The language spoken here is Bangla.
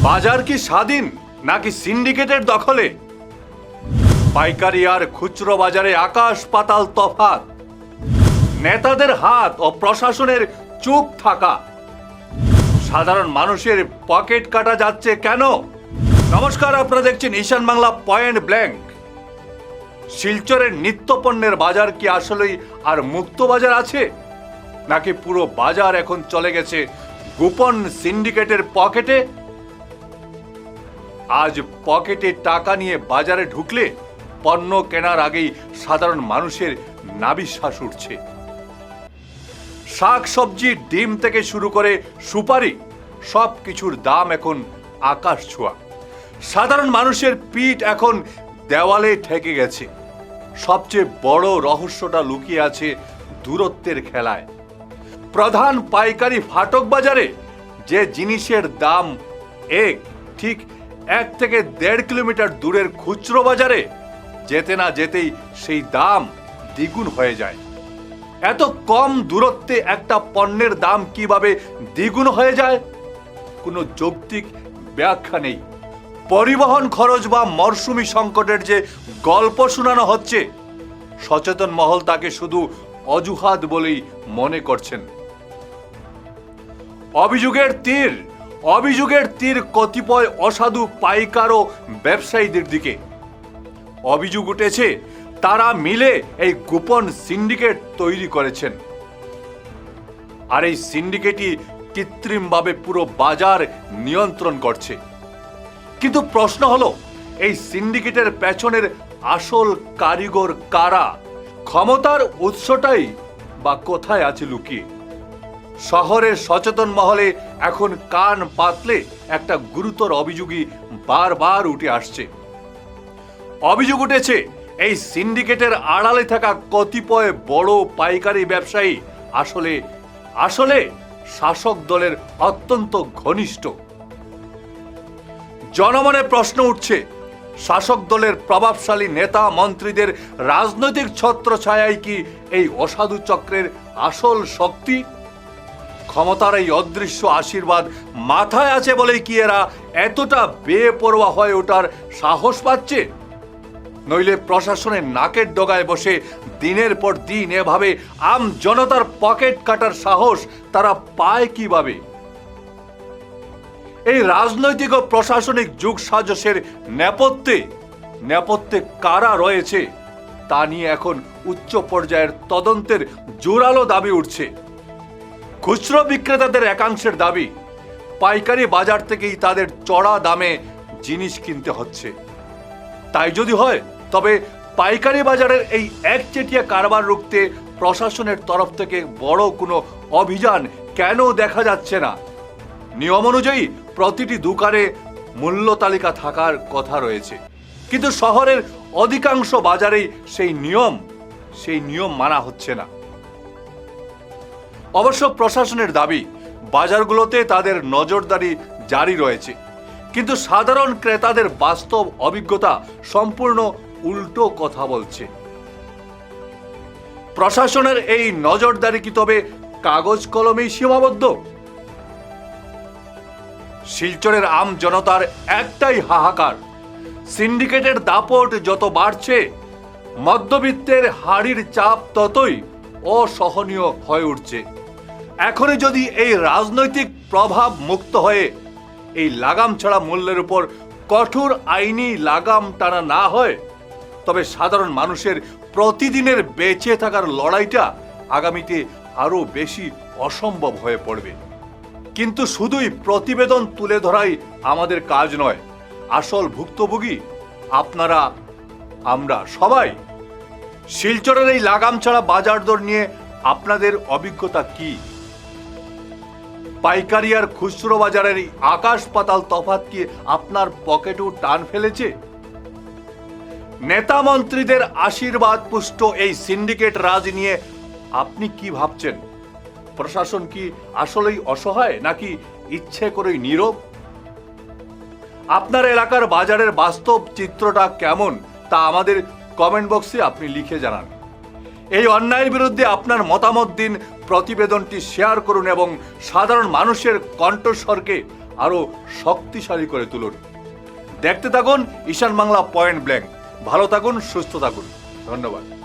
বাজার কি স্বাধীন নাকি সিন্ডিকেটের দখলে? পাইকারি আর খুচরো বাজারে আকাশ পাতাল তফাৎ। নেতাদের হাত ও প্রশাসনের চুপ থাকা। সাধারণ মানুষের পকেট কাটা যাচ্ছে কেন? নমস্কার, আপনারা দেখছেন ঈশান বাংলা পয়েন্ট ব্ল্যাঙ্ক। শিলচরের নিত্যপণ্যের বাজার কি আসলেই আর মুক্ত বাজার আছে, নাকি পুরো বাজার এখন চলে গেছে গোপন সিন্ডিকেটের পকেটে? আজ পকেটে টাকা নিয়ে বাজারে ঢুকলে পণ্য কেনার আগেই সাধারণ মানুষের নাভিশ্বাস উঠছে। শাক সবজি, ডিম থেকে শুরু করে সুপারি, সব কিছুর দাম এখন আকাশ ছোঁয়া। সাধারণ মানুষের পিঠ এখন দেওয়ালে ঠেকে গেছে। সবচেয়ে বড় রহস্যটা লুকিয়ে আছে দূরত্বের খেলায়। প্রধান পাইকারি ফাটক বাজারে যে জিনিসের দাম ঠিক 1 থেকে 1.5 কিলোমিটার দূরের খুচরো বাজারে যেতে না যেতেই সেই দাম দ্বিগুণ হয়ে যায়। এত কম দূরত্বে একটা পণ্যের দাম কিভাবে দ্বিগুণ হয়ে যায়? কোনো যৌক্তিক ব্যাখ্যা নেই। পরিবহন খরচ বা মরশুমি সংকটের যে গল্প শোনানো হচ্ছে, সচেতন মহল তাকে শুধু অজুহাত বলেই মনে করছেন। অভিযোগের তীর কতিপয় অসাধু পাইকার ও ব্যবসায়ীদের দিকে। অভিযোগ উঠেছে তারা মিলে এই গোপন সিন্ডিকেট তৈরি করেছেন, আর এই সিন্ডিকেটই কৃত্রিমভাবে পুরো বাজার নিয়ন্ত্রণ করছে। কিন্তু প্রশ্ন হলো, এই সিন্ডিকেটের পেছনের আসল কারিগর কারা? ক্ষমতার উৎসটাই বা কোথায় আছে লুকিয়ে? শহরের সচেতন মহলে এখন কান পাতলে একটা গুরুতর অভিযোগই বারবার উঠে আসছে। অভিযোগ উঠেছে এই সিন্ডিকেটের আড়ালে থাকা কতিপয় বড় পাইকারি ব্যবসায়ী আসলে শাসক দলের অত্যন্ত ঘনিষ্ঠ। জনমনে প্রশ্ন উঠছে, শাসক দলের প্রভাবশালী নেতা মন্ত্রীদের রাজনৈতিক ছত্রছায়ায় কি এই অসাধু চক্রের আসল শক্তি? ক্ষমতার এই অদৃশ্য আশীর্বাদ মাথায় আছে বলেই কি এরা এতটা বেপরোয়া হয়ে ওঠার সাহস পাচ্ছে? নইলে প্রশাসনের নাকের ডগায় বসে দিনের পর দিন এভাবে আম জনতার পকেট কাটার সাহস তারা পায় কিভাবে? এই রাজনৈতিক ও প্রশাসনিক যুগ সাজসের নেপথ্যে কারা রয়েছে তা নিয়ে এখন উচ্চ পর্যায়ের তদন্তের জোরালো দাবি উঠছে। খুচরো বিক্রেতাদের একাংশের দাবি, পাইকারি বাজার থেকেই তাদের চড়া দামে জিনিস কিনতে হচ্ছে। তাই যদি হয়, তবে পাইকারি বাজারের এই একচেটিয়া কারবার রুখতে প্রশাসনের তরফ থেকে বড় কোনো অভিযান কেন দেখা যাচ্ছে না? নিয়ম অনুযায়ী প্রতিটি দোকানে মূল্য তালিকা থাকার কথা রয়েছে, কিন্তু শহরের অধিকাংশ বাজারেই সেই নিয়ম মানা হচ্ছে না। অবশ্য প্রশাসনের দাবি, বাজারগুলোতে তাদের নজরদারি জারি রয়েছে, কিন্তু সাধারণ ক্রেতাদের বাস্তব অভিজ্ঞতা সম্পূর্ণ উল্টো কথা বলছে। প্রশাসনের এই নজরদারি কি তবে কাগজ কলমেই সীমাবদ্ধ? শিলচরের আম জনতার একটাই হাহাকার, সিন্ডিকেটের দাপট যত বাড়ছে, মধ্যবিত্তের হাড়ির চাপ ততই অসহনীয় হয়ে উঠছে। এখনই যদি এই রাজনৈতিক প্রভাব মুক্ত হয়ে এই লাগাম ছাড়া মূল্যের উপর কঠোর আইনি লাগাম টানা না হয়, তবে সাধারণ মানুষের প্রতিদিনের বেঁচে থাকার লড়াইটা আগামীতে আরো বেশি অসম্ভব হয়ে পড়বে। কিন্তু শুধুই প্রতিবেদন তুলে ধরাই আমাদের কাজ নয়। আসল ভুক্তভোগী আপনারা, আমরা সবাই। শিলচরের এই লাগাম ছাড়া বাজার দর নিয়ে আপনাদের অভিজ্ঞতা কি? পাইকারি আর খুচরো বাজারের এই আকাশ পাতাল তফাৎ কি আপনার পকেটেও টান ফেলেছে? নেতা মন্ত্রীদের আশীর্বাদ পুষ্ট এই সিন্ডিকেট রাজ নিয়ে আপনি কি ভাবছেন? প্রশাসন কি আসলেই অসহায়, নাকি ইচ্ছে করেই নীরব? আপনার এলাকার বাজারের বাস্তব চিত্রটা কেমন তা আমাদের কমেন্ট বক্সে আপনি লিখে জানান। এই অন্যায়ের বিরুদ্ধে আপনার মতামত দিন, প্রতিবেদনটি শেয়ার করুন এবং সাধারণ মানুষের কণ্ঠস্বরকে আরো শক্তিশালী করে তুলুন। দেখতে থাকুন ঈশান বাংলা পয়েন্ট ব্ল্যাঙ্ক। ভালো থাকুন, সুস্থ থাকুন। ধন্যবাদ।